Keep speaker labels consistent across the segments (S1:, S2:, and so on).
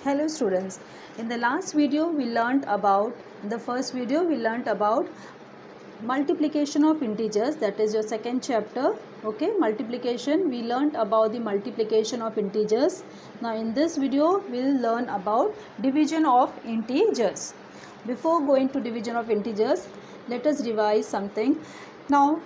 S1: Hello students, in the last video we learnt about, in the first video we learnt about multiplication of integers, that is your second chapter. Okay, multiplication, we learnt about the multiplication of integers. Now in this video we will learn about division of integers. Before going to division of integers, let us revise something. Now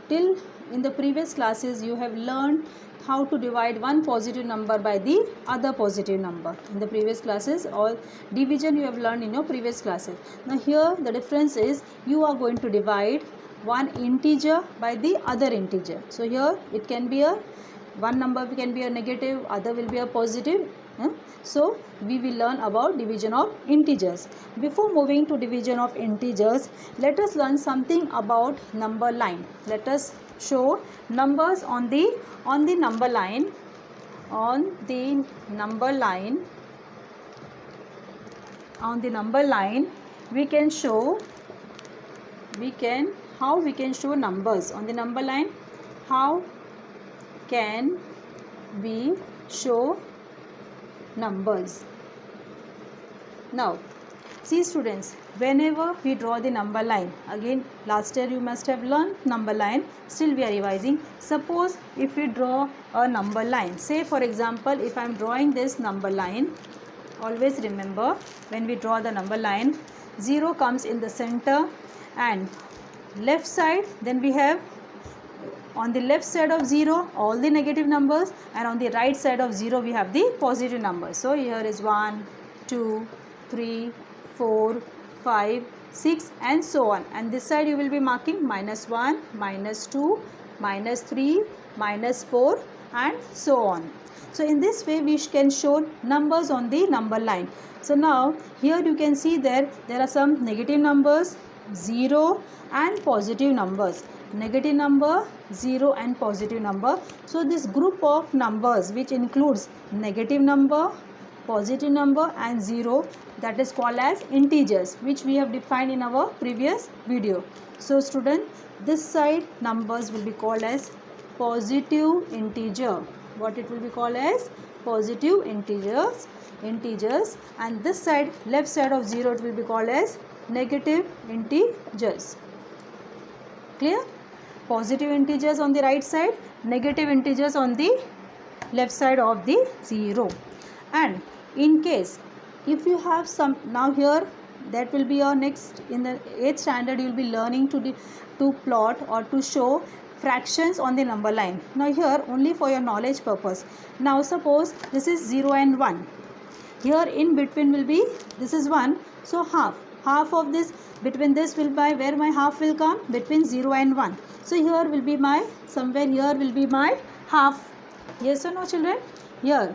S1: till in the previous classes you have learned how to divide one positive number by the other positive number. In the previous classes, all division you have learned in your previous classes. Now here the difference is you are going to divide one integer by the other integer. So here it can be a one number can be a negative, other will be a positive. So we will learn about division of integers. Before moving to division of integers, let us learn something about number line. Let us show numbers on the number line. On the number line we can show how we can show numbers on the number line. How can we show numbers? Now see students, whenever we draw the number line, again last year you must have learned number line, still we are revising. Suppose if we draw a number line, say for example if I am drawing this number line, always remember when we draw the number line, 0 comes in the center and left side, then we have on the left side of 0 all the negative numbers, and on the right side of 0 we have the positive numbers. So here is 1, 2, 3, 4, 5, 6 and so on, and this side you will be marking -1, -2, -3, -4 and so on. So in this way we can show numbers on the number line. So now here you can see there are some negative numbers, 0 and positive numbers. Negative number, 0 and positive number. So this group of numbers which includes negative number, positive number and 0, that is called as integers, which we have defined in our previous video. So student, this side numbers will be called as positive integer. What it will be called as? Positive integers, and this side, left side of 0, it will be called as negative integers. Clear? Positive integers on the right side, negative integers on the left side of the 0. And in case if you have some, now here that will be your next, in the 8th standard you will be learning to plot or to show fractions on the number line. Now here only for your knowledge purpose. Now suppose this is 0 and 1. Here in between will be, this is 1, so half of this, between this will be where my half will come, between 0 and 1. So here will be my, somewhere here will be my half. Yes or no children? Here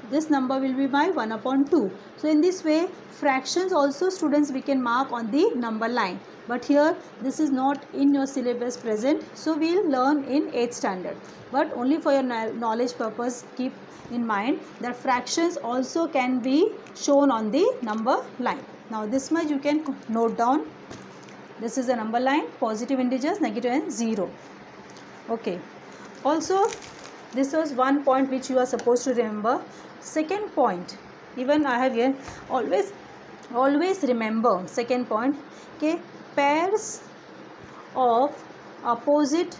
S1: this number will be my 1/2. So in this way fractions also students we can mark on the number line, but here this is not in your syllabus present, so we will learn in 8th standard. But only for your knowledge purpose, keep in mind that fractions also can be shown on the number line. Now this much you can note down. This is a number line, positive integers, negative and 0. Okay. Also this was one point which you are supposed to remember. Second point, even I have here, always remember second point. Okay, pairs of opposite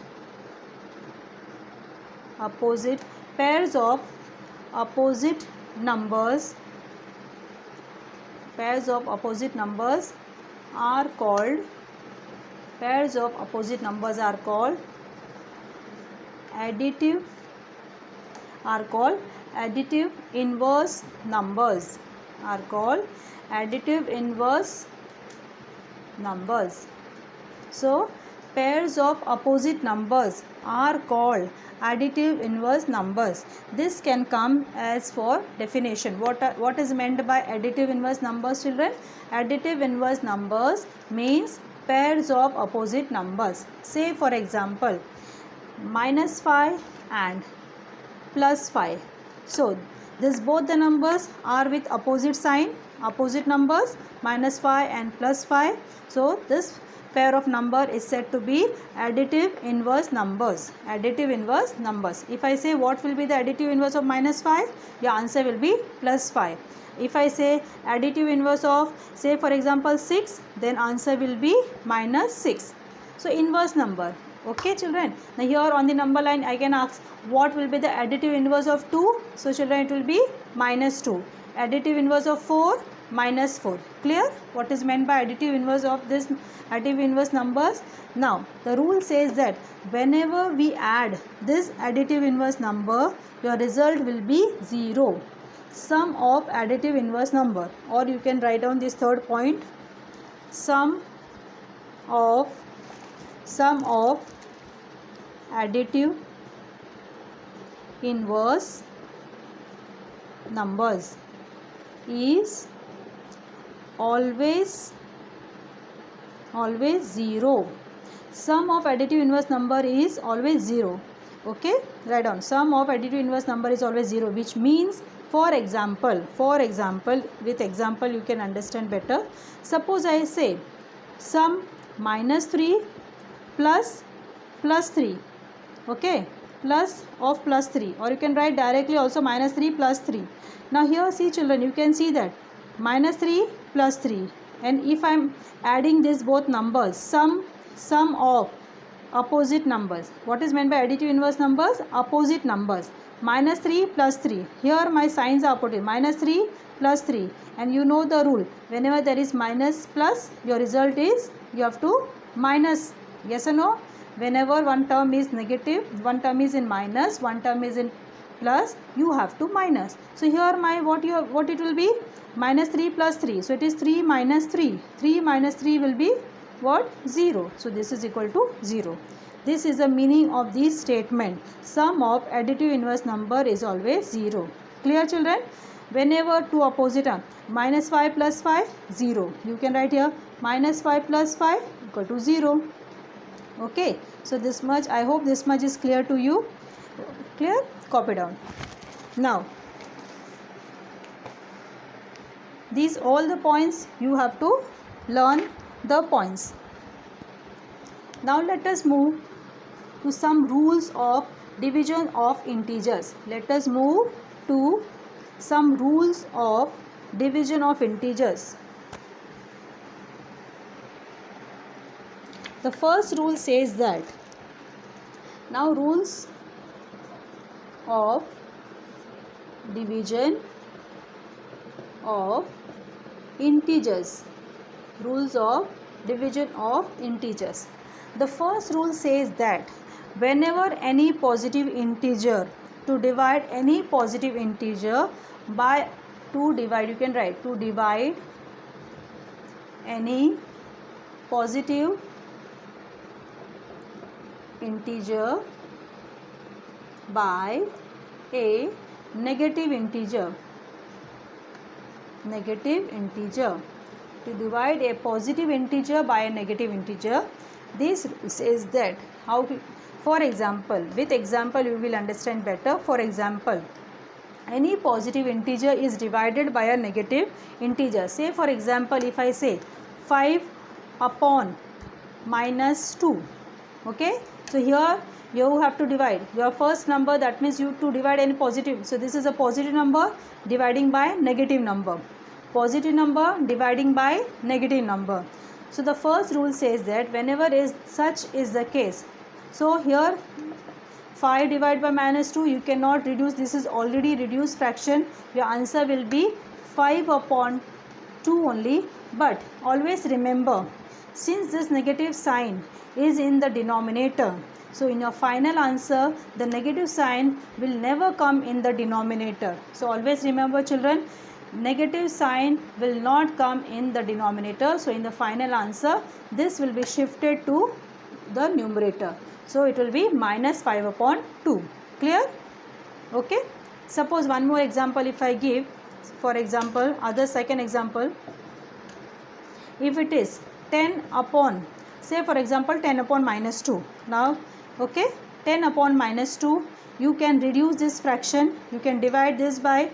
S1: numbers are called additive inverse numbers. So pairs of opposite numbers are called additive inverse numbers. This can come as for definition. What is meant by additive inverse numbers, children? Additive inverse numbers means pairs of opposite numbers. Say for example -5 and +5. So This both the numbers are with opposite sign, opposite numbers, -5 and +5. So this pair of number is said to be additive inverse numbers. Additive inverse numbers. If I say what will be the additive inverse of -5, your answer will be +5. If I say additive inverse of, say for example 6, then answer will be -6. So inverse number. Okay children. Now here on the number line I can ask what will be the additive inverse of 2. So children, it will be -2. Additive inverse of 4, -4. Clear what is meant by additive inverse of this additive inverse numbers? Now the rule says that whenever we add this additive inverse number, your result will be 0. Sum of additive inverse number, or you can write down this third point, sum of additive inverse numbers is always 0. Sum of additive inverse number is always 0. Okay, write down sum of additive inverse number is always 0, which means, for example, with example you can understand better. Suppose I say sum -3 plus +3, okay, plus of +3, or you can write directly also -3 plus 3. Now here see children, you can see that -3 plus 3, and if I am adding this both numbers, sum of opposite numbers. What is meant by additive inverse numbers? Opposite numbers. -3 plus 3. Here my signs are opposite. -3 plus 3. And you know the rule. Whenever there is minus plus, your result is you have to minus. Yes or no? Whenever one term is negative, one term is in minus, one term is in plus, you have to minus. So here my what it will be? -3 plus 3. So it is 3 minus 3. 3 minus 3 will be what? 0. So this is equal to 0. This is the meaning of this statement. Sum of additive inverse number is always 0. Clear children? Whenever two opposite are -5 plus 5, 0. You can write here -5 plus 5 equal to 0. Okay. So this much, I hope this much is clear to you. Clear? Copy down. Now, these all the points you have to learn the points. Now let us move to some rules of division of integers. Let us move to some rules of division of integers. The first rule says that, now rules of division of integers. Rules of division of integers. The first rule says that whenever any positive integer, to divide any positive integer by, to divide, you can write, to divide any positive integer by a negative integer. To divide a positive integer by a negative integer, this says that how, for example, with example you will understand better. For example, any positive integer is divided by a negative integer. Say for example, if I say 5 upon -2, okay, so here you have to divide your first number, that means you to divide any positive. So this is a positive number dividing by negative number, positive number dividing by negative number. So the first rule says that whenever such is the case, so here 5 divided by -2, you cannot reduce, this is already reduced fraction. Your answer will be 5 upon 2 only. But always remember, since this negative sign is in the denominator, so in your final answer the negative sign will never come in the denominator. So always remember children, negative sign will not come in the denominator. So in the final answer this will be shifted to the numerator. So it will be -5 upon 2. Clear? Okay. Suppose one more example if I give, for example, other second example, if it is 10 upon, say for example 10 upon -2. Now okay, 10 upon -2, you can reduce this fraction. You can divide this by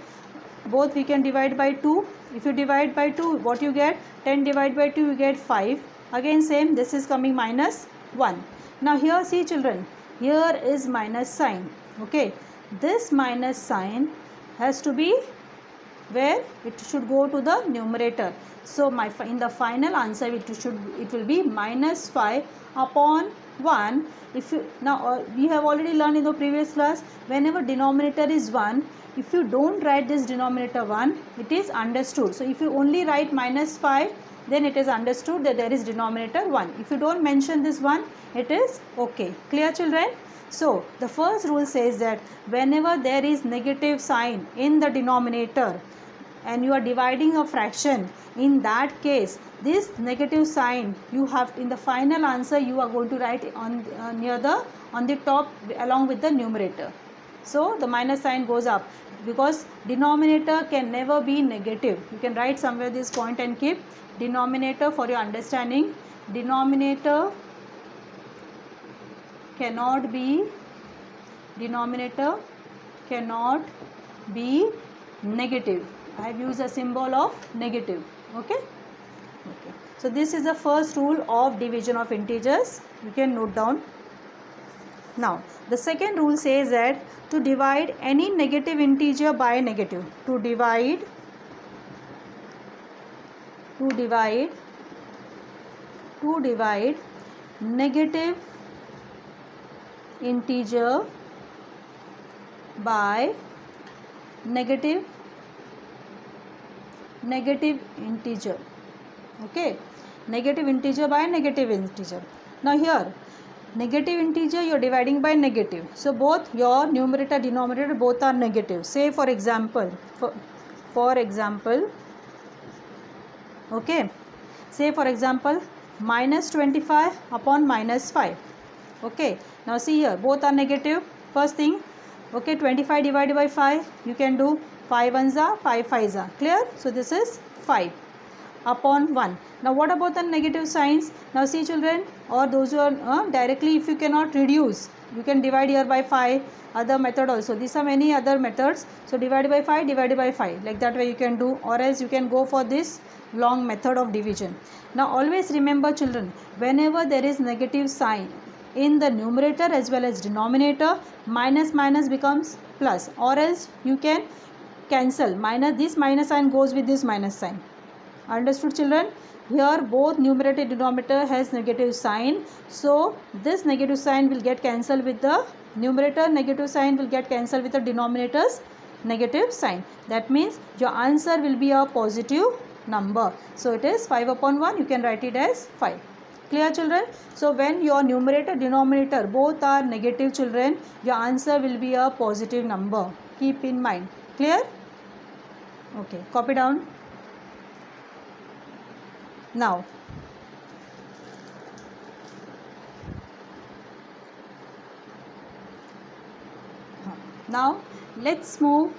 S1: both. We can divide by 2. If you divide by 2, what you get? 10 divided by 2, you get 5. Again same, this is coming minus 1. Now here see children, here is minus sign. Okay, this minus sign has to be where? It should go to the numerator. So in the final answer it will be minus 5 upon 1. If you now we have already learned in the previous class, whenever denominator is 1, if you don't write this denominator 1, it is understood. So if you only write minus 5, then it is understood that there is denominator 1. If you don't mention this 1, it is okay. Clear children? So the first rule says that whenever there is negative sign in the denominator and you are dividing a fraction, in that case this negative sign you have in the final answer you are going to write on the top along with the numerator. So the minus sign goes up because denominator can never be negative. You can write somewhere this point and keep denominator for your understanding. Denominator cannot be negative. I have used a symbol of negative. Okay. So this is the first rule of division of integers. You can note down. Now the second rule says that to divide any negative integer by negative, to divide negative integer by negative integer. Okay, negative integer by negative integer. Now here negative integer you are dividing by negative, so both your numerator denominator both are negative. Say for example, okay, say for example minus 25 upon minus 5. Okay, now see here both are negative. First thing, okay, 25 divided by 5, you can do 5 ones are 5 5s are. Clear? So this is 5 upon 1. Now what about the negative signs? Now see children, or those who are directly, if you cannot reduce, you can divide here by 5. Other method also, these are many other methods. So divided by 5, divided by 5, like that way you can do, or else you can go for this long method of division. Now always remember children, whenever there is negative sign in the numerator as well as denominator, minus minus becomes plus, or else you can cancel. This minus sign goes with this minus sign. Understood children? Here both numerator and denominator has negative sign, so this negative sign will get cancelled with the numerator, negative sign will get cancelled with the denominator's negative sign. That means your answer will be a positive number. So it is 5 upon 1, you can write it as 5. Clear children? So when your numerator denominator both are negative children, your answer will be a positive number. Keep in mind. Clear? Okay, copy down. Now let's move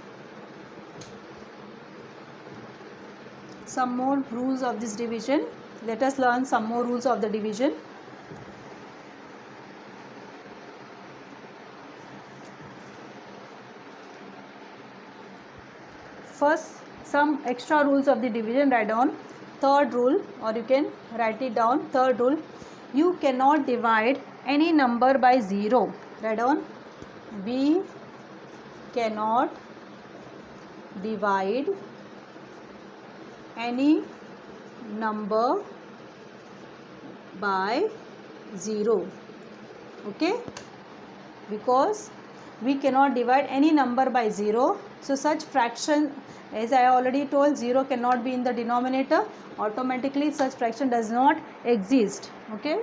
S1: some more rules of this division. Let us learn some more rules of the division. First, some extra rules of the division. Write down third rule, or you can write it down. Third rule, you cannot divide any number by 0. Write down, we cannot divide any number by 0. Okay, because we cannot divide any number by 0, so such fraction, as I already told, 0 cannot be in the denominator. Automatically such fraction does not exist. Okay,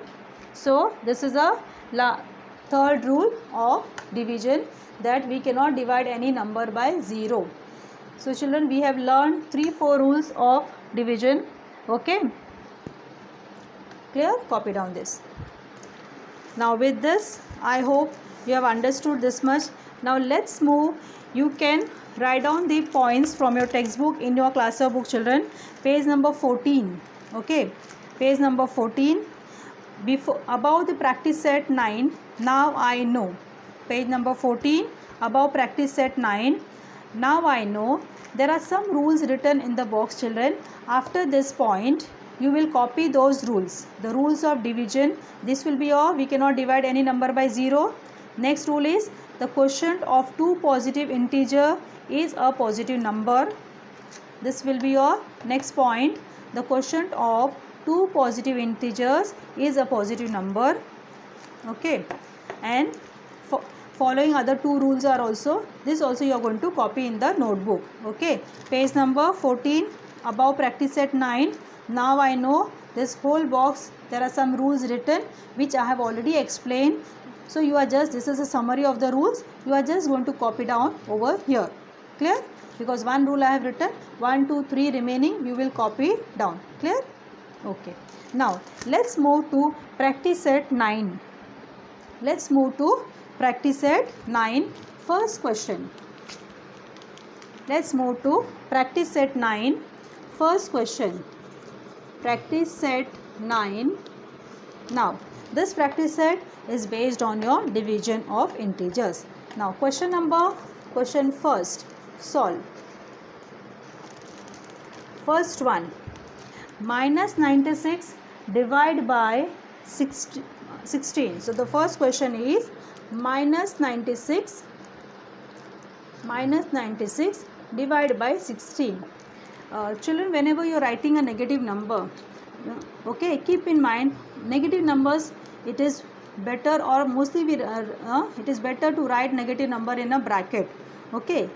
S1: so this is a third rule of division, that we cannot divide any number by 0. So children, we have learned 3-4 rules of division. Okay, clear? Copy down this. Now with this, I hope you have understood this much. Now let's move. You can write down the points from your textbook in your class book children. Page number 14. Okay, page number 14. Before, about the practice set 9, now I know. Page number 14, above practice set 9. Now I know there are some rules written in the box, children. After this point, you will copy those rules. The rules of division, this will be your, we cannot divide any number by 0. Next rule is the quotient of two positive integer is a positive number. This will be your next point. The quotient of two positive integers is a positive number. Okay, and following other two rules are also, this also you are going to copy in the notebook. Okay, page number 14, above practice set 9. Now I know this whole box, there are some rules written which I have already explained. So you are just, this is a summary of the rules, you are just going to copy down over here. Clear? Because one rule I have written, 1, 2, 3 remaining you will copy down. Clear? Okay. Now let's move to practice set 9. Let's move to practice set 9. First question. Let's move to practice set 9. First question. Practice set 9. Now this practice set is based on your division of integers. Now question first. Solve. First one. Minus 96 divided by 16. So the first question is minus 96 divided by 16. Children, whenever you are writing a negative number, okay, keep in mind negative numbers, it is better, or mostly it is better to write negative number in a bracket. Okay,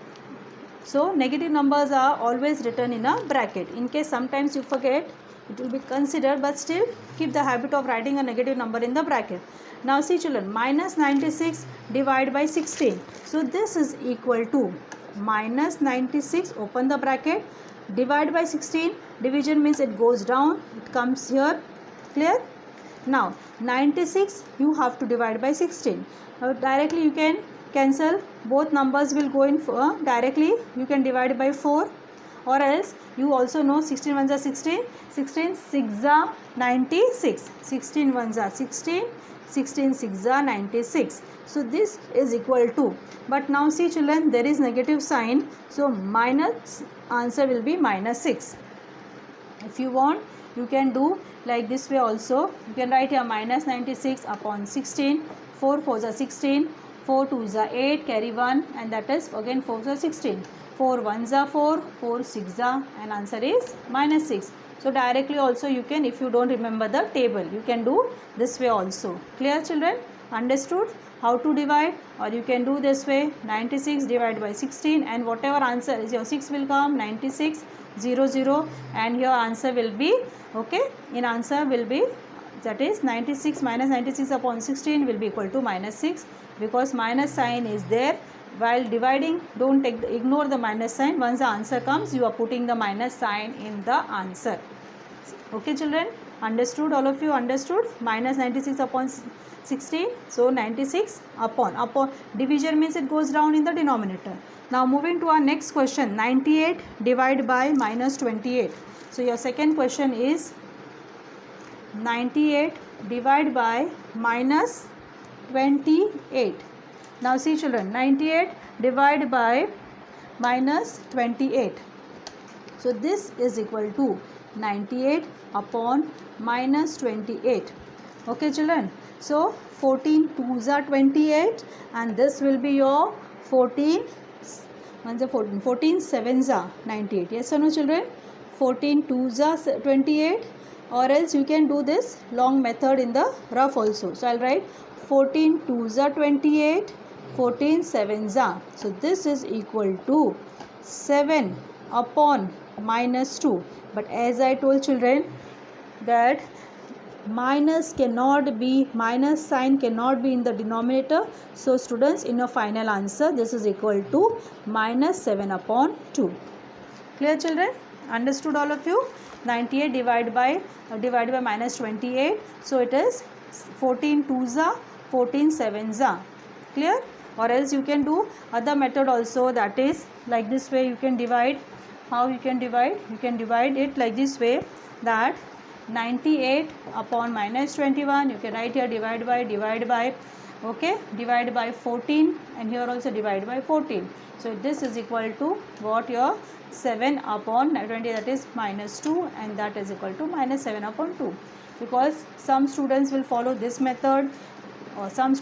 S1: so negative numbers are always written in a bracket. In case sometimes you forget, it will be considered, but still keep the habit of writing a negative number in the bracket. Now see children, minus 96 divided by 16. So this is equal to minus 96, open the bracket, divide by 16. Division means it goes down, it comes here. Clear? Now 96 you have to divide by 16. Directly you can cancel, both numbers will go in directly, you can divide by 4, or else you also know 16 ones are 16, 16 6 are 96, 16 ones are 16, 16 6 are 96. So this is equal to, but now see children, there is negative sign, so minus, answer will be minus 6. If you want, you can do like this way also. You can write here minus 96 upon 16, 4 4s are 16, 4 2s are 8, carry 1, and that is again 4s are 16, 4 1s are 4, 4 6s are, and answer is minus 6. So directly also you can, if you don't remember the table, you can do this way also. Clear children? Understood how to divide? Or you can do this way, 96 divided by 16, and whatever answer is, your 6 will come, 96 0 0, and your answer will be, okay, in answer will be, that is 96 minus 96 upon 16 will be equal to minus 6, because minus sign is there. While dividing, don't ignore the minus sign. Once the answer comes, you are putting the minus sign in the answer. Okay children, understood? All of you understood? Minus 96 upon 16, so 96 upon division means it goes down in the denominator. Now moving to our next question, 98 divided by minus 28. So your second question is 98 divided by minus 28. Now see children, 98 divided by minus 28. So this is equal to 98 upon minus 28. Okay children, so 14 2s are 28, and this will be your 14 7s are 98. Yes or no children? 14 2s are 28, or else you can do this long method in the rough also. So I'll write 14 2s are 28, 14 7s are. So this is equal to 7 upon minus 2. But as I told children that minus sign cannot be in the denominator. So students, in your final answer, this is equal to minus 7 upon 2. Clear children? Understood all of you? 98 divided by minus 28. So it is 14 2s are, 14 7s are. Clear? Or else you can do other method also, that is like this way you can divide. How you can divide? You can divide it like this way, that 98 upon minus 21, you can write here divide by Okay, divide by 14, and here also divide by 14. So this is equal to what? Your 7 upon 20, that is minus 2, and that is equal to minus 7 upon 2. Because some students will follow this method, or some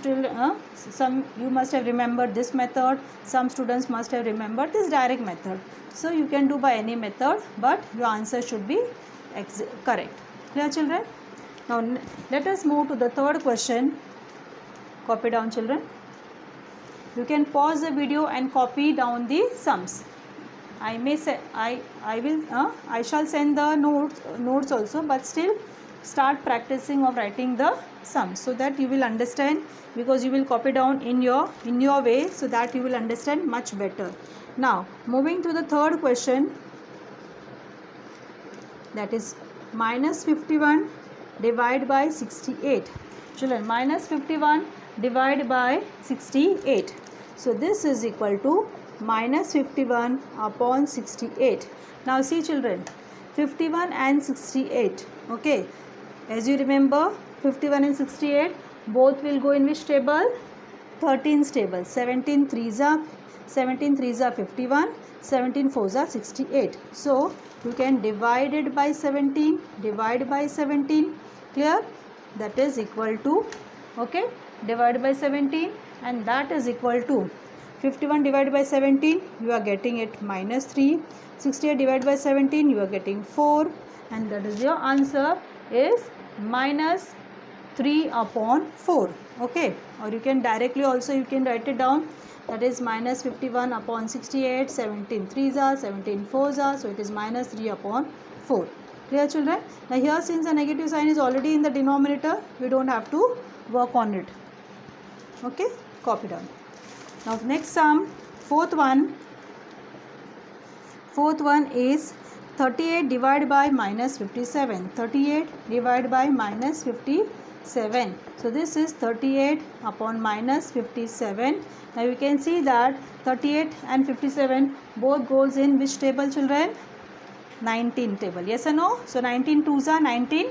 S1: you must have remembered this method, some students must have remembered this direct method. So you can do by any method, but your answer should be correct. Clear, children? Now let us move to the third question. Copy down, children. You can pause the video and copy down the sums. I may say I shall send the notes also, but still start practicing of writing the sums so that you will understand, because you will copy down in your way, so that you will understand much better. Now moving to the third question, that is minus 51 divided by 68. Children, minus 51 divided by 68. So this is equal to minus 51 upon 68. Now see, children, 51 and 68. Okay, as you remember, 51 and 68 both will go in which table? 13's table. 17 3s are 51, 17 4s are 68. So you can divide it by 17, divide by 17. Clear? That is equal to, okay, divide by 17, and that is equal to 51 divided by 17, you are getting it minus 3. 68 divided by 17, you are getting 4, and that is your answer is minus 3 upon 4. Okay, or you can directly also you can write it down, that is minus 51 upon 68, 17 3s are, 17 4s are, so it is minus 3 upon 4. Clear, children? Now here, since the negative sign is already in the denominator, we don't have to work on it. Okay, copy down. Now next sum, fourth one is 38 divided by minus 57. 38 divided by minus 57. So this is 38 upon minus 57. Now you can see that 38 and 57 both goes in which table, children? 19 table. Yes or no? So 19 2s are 19,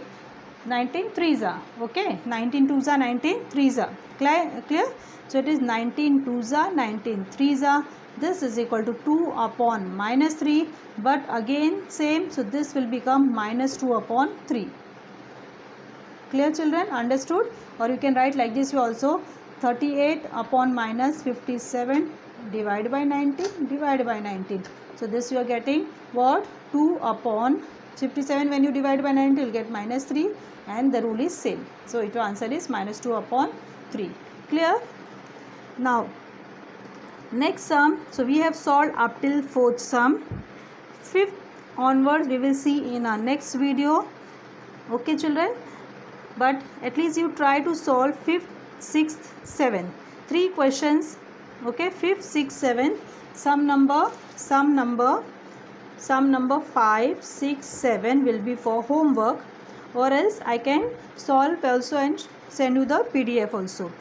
S1: 19 3s are. Okay, 19 2s are 19 3s are. Clear? So it is 19 2s are 19 3s are. This is equal to 2 upon minus 3, but again same, so this will become minus 2 upon 3. Clear, children? Understood? Or you can write like this also, 38 upon minus 57 divided by 19 divided by 19. So this you are getting what? 2 upon 57. When you divide by 19, you will get minus 3, and the rule is same. So your answer is minus 2 upon 3. Clear? Now next sum, so we have solved up till fourth sum. Fifth onwards we will see in our next video. Okay, children? But at least you try to solve fifth, sixth, seventh. 3 questions. Okay, fifth, sixth, seventh. Sum number 5, 6, 7 will be for homework, or else I can solve also and send you the PDF also.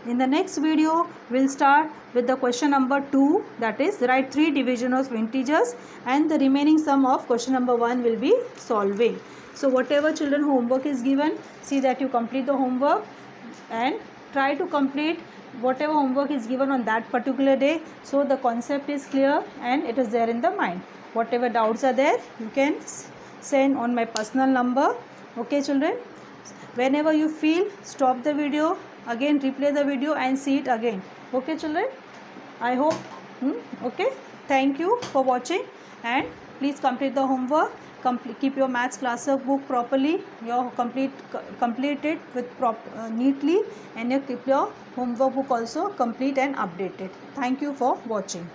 S1: In the next video, we will start with the question number 2, that is write 3 division of integers, and the remaining sum of question number 1 will be solving. So whatever children homework is given, see that you complete the homework and try to complete whatever homework is given on that particular day, so the concept is clear and it is there in the mind. Whatever doubts are there, you can send on my personal number. Okay, children? Whenever you feel, stop the video, again replay the video and see it again. Okay, children? I hope. Okay, thank you for watching, and please complete the homework. Keep your maths class book properly. You complete it with neatly, and you keep your homework book also complete and updated. Thank you for watching.